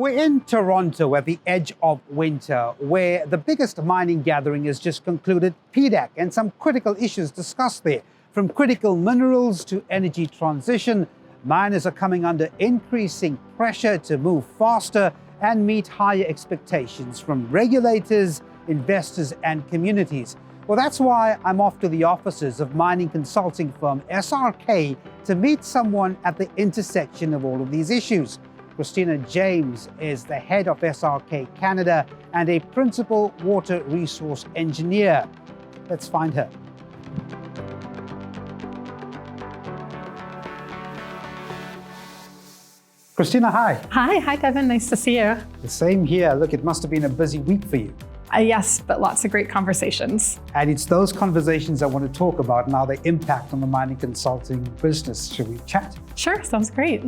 We're in Toronto at the edge of winter, where the biggest mining gathering has just concluded, PDAC, and some critical issues discussed there. From critical minerals to energy transition, miners are coming under increasing pressure to move faster and meet higher expectations from regulators, investors, and communities. Well, that's why I'm off to the offices of mining consulting firm SRK to meet someone at the intersection of all of these issues. Christina James is the head of SRK Canada and a principal water resource engineer. Let's find her. Christina, hi. Hi, Devan. Nice to see you. The same here. Look, it must have been a busy week for you. Yes, but lots of great conversations. And it's those conversations I want to talk about and how they impact on the mining consulting business. Should we chat? Sure, sounds great.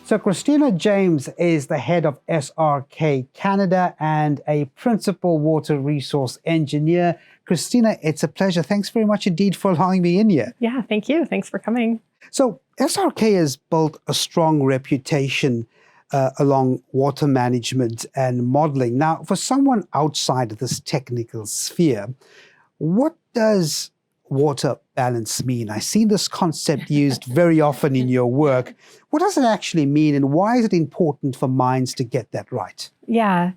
So Christina James is the head of SRK Canada and a principal water resource engineer. Christina, it's a pleasure. Thanks very much indeed for allowing me in here. Yeah, thank you. Thanks for coming. So SRK has built a strong reputation along water management and modeling. Now, for someone outside of this technical sphere, what does water balance mean? I see this concept used very often in your work. What does it actually mean, and why is it important for mines to get that right? Yeah.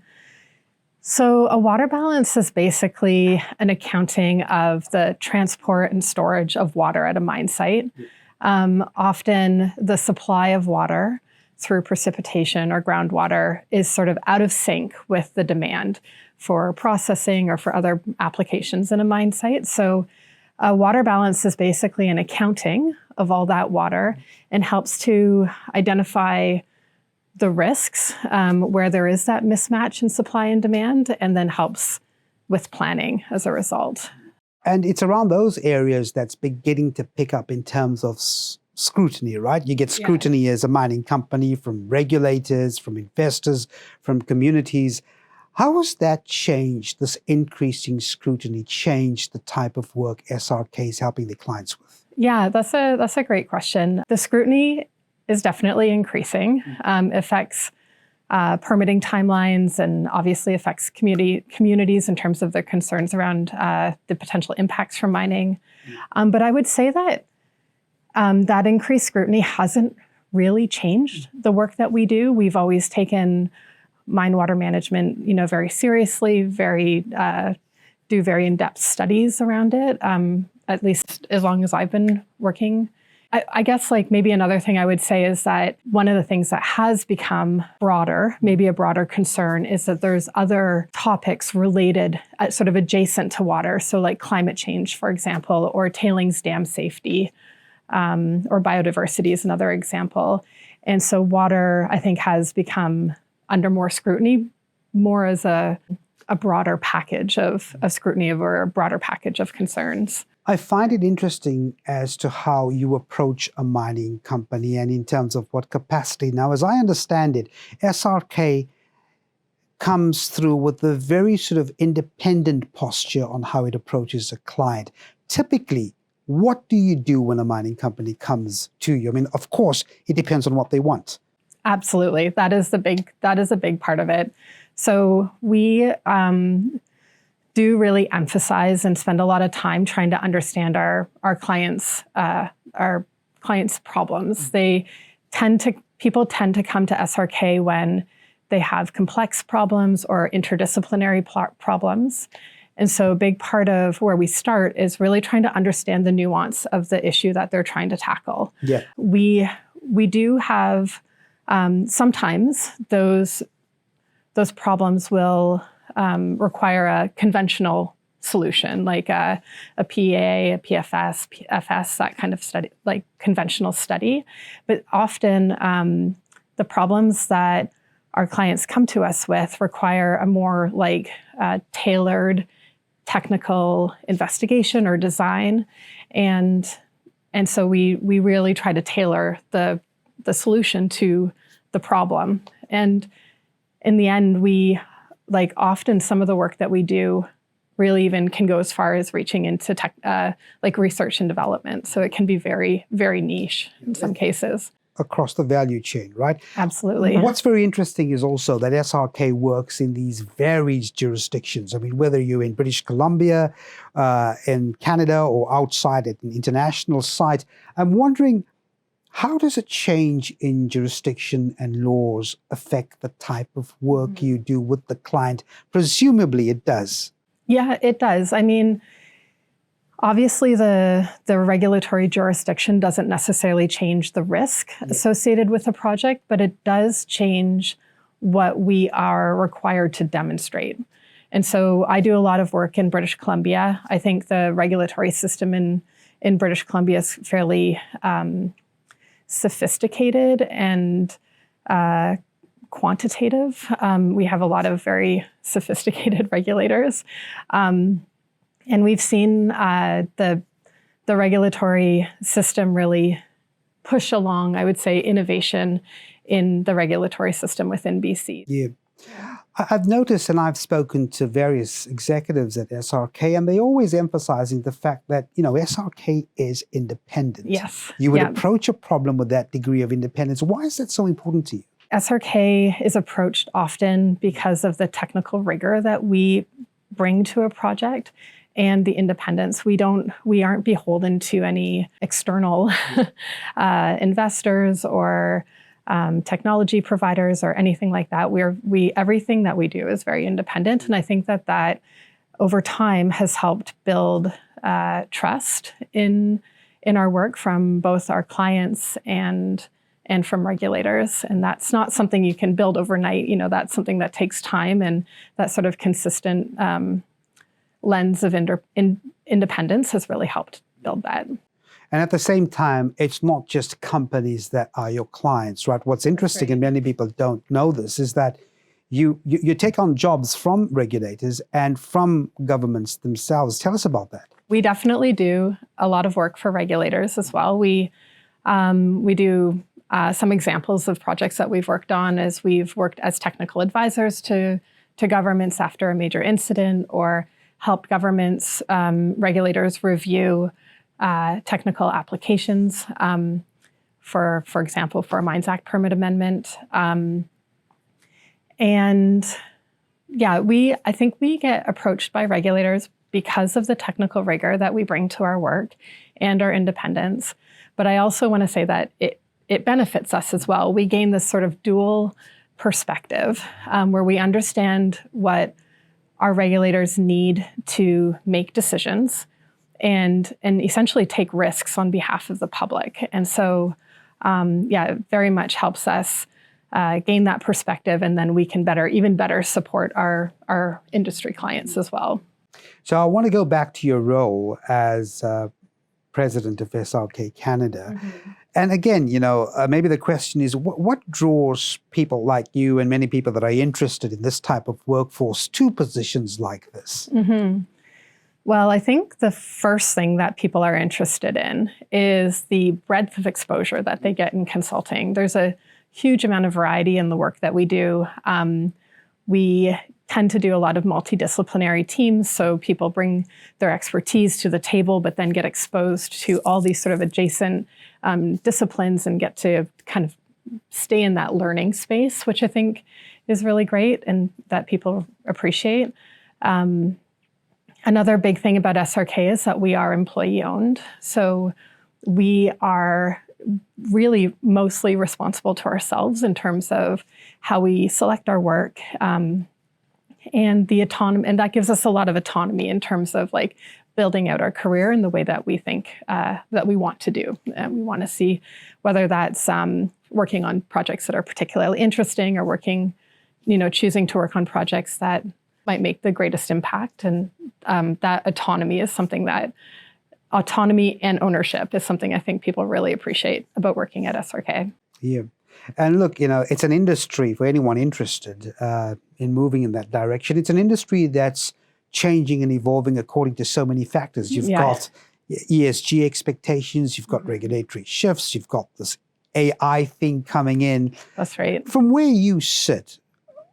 So a water balance is basically an accounting of the transport and storage of water at a mine site. Often the supply of water through precipitation or groundwater is sort of out of sync with the demand for processing or for other applications in a mine site. So a water balance is basically an accounting of all that water and helps to identify the risks where there is that mismatch in supply and demand, and then helps with planning as a result. And it's around those areas that's beginning to pick up in terms of scrutiny, right? You get scrutiny as a mining company from regulators, from investors, from communities. How has that changed, this increasing scrutiny, changed the type of work SRK is helping the clients with? Yeah, that's a great question. The scrutiny is definitely increasing. Affects permitting timelines and obviously affects communities in terms of their concerns around the potential impacts from mining. But I would say that that increased scrutiny hasn't really changed the work that we do. We've always taken mine water management, very seriously, do very in-depth studies around it, at least as long as I've been working. I guess maybe another thing I would say is that one of the things that has become broader, maybe a broader concern, is that there's other topics related, sort of adjacent to water. So like climate change, for example, or tailings dam safety, or biodiversity is another example. And so water, I think, has become under more scrutiny, more as a broader package of scrutiny or a broader package of concerns. I find it interesting as to how you approach a mining company and in terms of what capacity. Now, as I understand it, SRK comes through with a very sort of independent posture on how it approaches a client. Typically, what do you do when a mining company comes to you? I mean, of course, it depends on what they want. Absolutely. That is a big part of it. So we do really emphasize and spend a lot of time trying to understand our clients' problems. People tend to come to SRK when they have complex problems or interdisciplinary problems. And so a big part of where we start is really trying to understand the nuance of the issue that they're trying to tackle. Yeah. We do have sometimes those problems will require a conventional solution, like a PEA, a PFS, FS, that kind of study, like conventional study. But often the problems that our clients come to us with require a more tailored technical investigation or design. And so we really try to tailor the solution to the problem. And in the end, we, like, often some of the work that we do really even can go as far as reaching into like research and development. So it can be very, very niche in some cases. Across the value chain, right? Absolutely. What's very interesting is also that SRK works in these varied jurisdictions. I mean, whether you're in British Columbia, in Canada, or outside at an international site, I'm wondering, how does a change in jurisdiction and laws affect the type of work you do with the client? Presumably it does. Yeah, it does. I mean, obviously the regulatory jurisdiction doesn't necessarily change the risk associated with a project, but it does change what we are required to demonstrate. And so I do a lot of work in British Columbia. I think the regulatory system in British Columbia is fairly sophisticated and quantitative. We have a lot of very sophisticated regulators. And we've seen the regulatory system really push along, I would say, innovation in the regulatory system within BC. Yeah. I've noticed, and I've spoken to various executives at SRK, and they always emphasizing the fact that, SRK is independent. Yes. You would approach a problem with that degree of independence. Why is that so important to you? SRK is approached often because of the technical rigor that we bring to a project and the independence. We aren't beholden to any external investors or technology providers or anything like that. Everything that we do is very independent, and I think that over time has helped build trust in our work from both our clients and from regulators. And that's not something you can build overnight. That's something that takes time, and that sort of consistent lens of independence has really helped build that. And at the same time, it's not just companies that are your clients, right? What's interesting, and many people don't know this, is that you take on jobs from regulators and from governments themselves. Tell us about that. We definitely do a lot of work for regulators as well. We do some examples of projects that we've worked on as we've worked as technical advisors to governments after a major incident, or help governments, regulators review technical applications, for example, for a Mines Act permit amendment. And yeah, I think we get approached by regulators because of the technical rigor that we bring to our work and our independence. But I also want to say that it benefits us as well. We gain this sort of dual perspective where we understand what our regulators need to make decisions and essentially take risks on behalf of the public. And so, it very much helps us gain that perspective, and then we can even better support our industry clients as well. So I want to go back to your role as president of SRK Canada. Mm-hmm. And again, maybe the question is, what draws people like you and many people that are interested in this type of workforce to positions like this? Mm-hmm. Well, I think the first thing that people are interested in is the breadth of exposure that they get in consulting. There's a huge amount of variety in the work that we do. We tend to do a lot of multidisciplinary teams, so people bring their expertise to the table, but then get exposed to all these sort of adjacent disciplines and get to kind of stay in that learning space, which I think is really great and that people appreciate. Another big thing about SRK is that we are employee-owned. So we are really mostly responsible to ourselves in terms of how we select our work, and the autonomy, and that gives us a lot of autonomy in terms of like building out our career in the way that we think that we want to do. And we want to see whether that's working on projects that are particularly interesting, or choosing to work on projects that might make the greatest impact. And that autonomy and ownership is something I think people really appreciate about working at SRK. Yeah. And look, it's an industry, for anyone interested in moving in that direction, it's an industry that's changing and evolving according to so many factors. You've got ESG expectations, you've got regulatory shifts, you've got this AI thing coming in. That's right. From where you sit,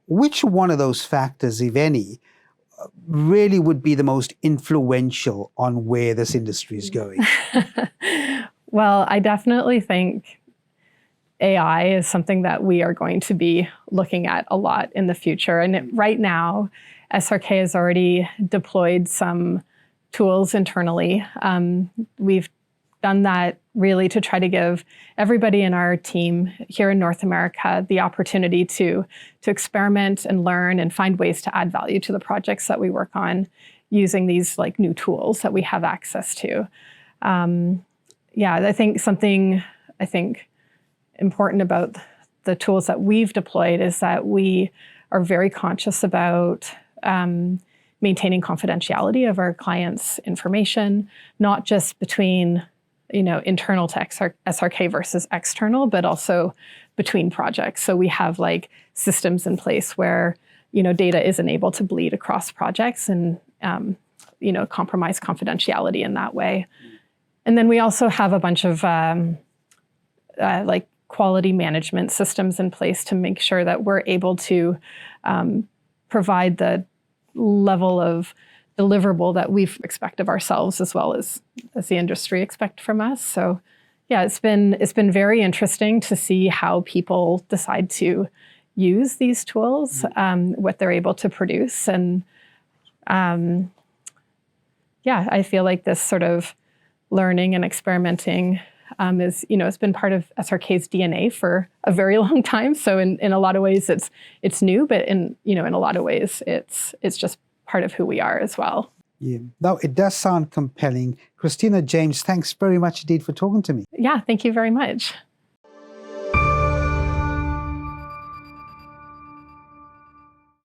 which one of those factors, if any, really would be the most influential on where this industry is going? Well, I definitely think AI is something that we are going to be looking at a lot in the future. And right now, SRK has already deployed some tools internally. We've done that really to try to give everybody in our team here in North America the opportunity to experiment and learn and find ways to add value to the projects that we work on using these like new tools that we have access to. I think something important about the tools that we've deployed is that we are very conscious about maintaining confidentiality of our clients' information, not just between internal to SRK versus external, but also between projects. So we have like systems in place where, data isn't able to bleed across projects and, compromise confidentiality in that way. And then we also have a bunch of like quality management systems in place to make sure that we're able to provide the level of deliverable that we expect of ourselves as well as the industry expect from us. So yeah, it's been very interesting to see how people decide to use these tools, what they're able to produce. And I feel like this sort of learning and experimenting is, it's been part of SRK's DNA for a very long time. So in a lot of ways it's new, but in a lot of ways it's just part of who we are as well. Yeah. No, it does sound compelling. Christina James, thanks very much indeed for talking to me. Yeah, thank you very much.